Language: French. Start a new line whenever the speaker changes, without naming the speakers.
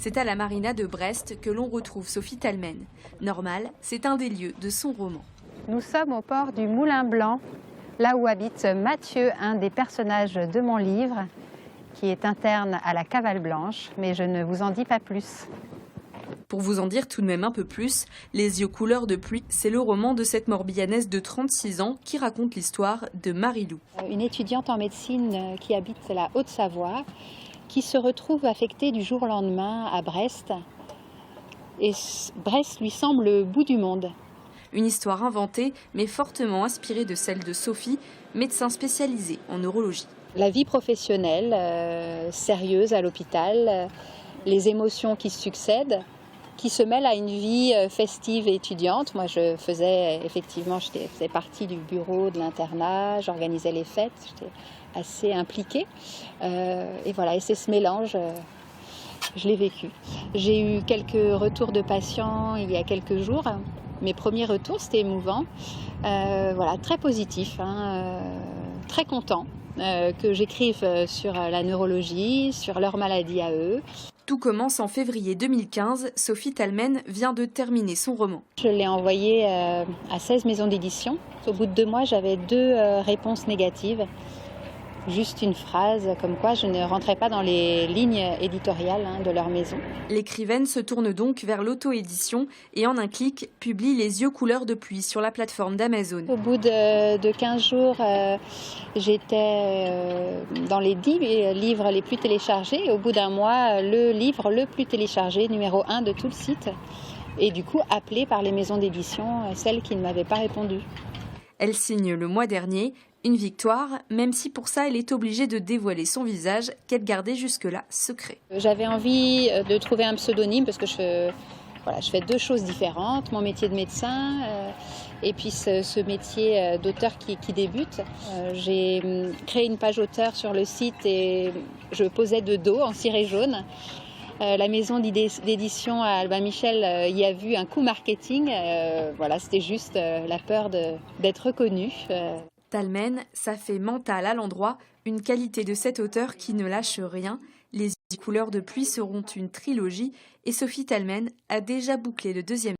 C'est à la marina de Brest que l'on retrouve Sophie Talmen. Normal, c'est un des lieux de son roman.
Nous sommes au port du Moulin Blanc, là où habite Mathieu, un des personnages de mon livre, qui est interne à la Cavale Blanche, mais je ne vous en dis pas plus.
Pour vous en dire tout de même un peu plus, Les yeux couleur de pluie, c'est le roman de cette Morbihanaise de 36 ans qui raconte l'histoire de Marie-Lou.
Une étudiante en médecine qui habite la Haute-Savoie, qui se retrouve affectée du jour au lendemain à Brest. Et Brest lui semble le bout du monde.
Une histoire inventée, mais fortement inspirée de celle de Sophie, médecin spécialisé en neurologie.
La vie professionnelle, sérieuse à l'hôpital, les émotions qui se succèdent, qui se mêlent à une vie festive et étudiante. Moi, je faisais partie du bureau de l'internat, j'organisais les fêtes, j'étais assez impliquée. Et voilà, et c'est ce mélange, je l'ai vécu. J'ai eu quelques retours de patients il y a quelques jours. Mes premiers retours, c'était émouvant. Voilà, très positif, très content que j'écrive sur la neurologie, sur leur maladie à eux.
Tout commence en février 2015. Sophie Talmen vient de terminer son roman.
Je l'ai envoyé à 16 maisons d'édition. Au bout de 2 mois, j'avais 2 réponses négatives. Juste une phrase comme quoi je ne rentrais pas dans les lignes éditoriales de leur maison.
L'écrivaine se tourne donc vers l'auto-édition et en un clic publie Les yeux couleur de pluie sur la plateforme d'Amazon.
Au bout de 15 jours, j'étais dans les 10 livres les plus téléchargés. Au bout d'un mois, le livre le plus téléchargé, numéro 1 de tout le site. Et du coup, appelé par les maisons d'édition, celles qui ne m'avaient pas répondu.
Elle signe le mois dernier. Une victoire, même si pour ça elle est obligée de dévoiler son visage qu'elle gardait jusque-là secret.
J'avais envie de trouver un pseudonyme parce que je fais 2 choses différentes, mon métier de médecin et puis ce métier d'auteur qui débute. J'ai créé une page auteur sur le site et je posais de dos en ciré jaune. La maison d'édition à Albin Michel y a vu un coup marketing. Voilà, c'était juste la peur d'être reconnue.
Talmen, ça fait mental à l'endroit, une qualité de cet auteur qui ne lâche rien. Les yeux couleur de pluie seront une trilogie et Sophie Talmen a déjà bouclé le 2e.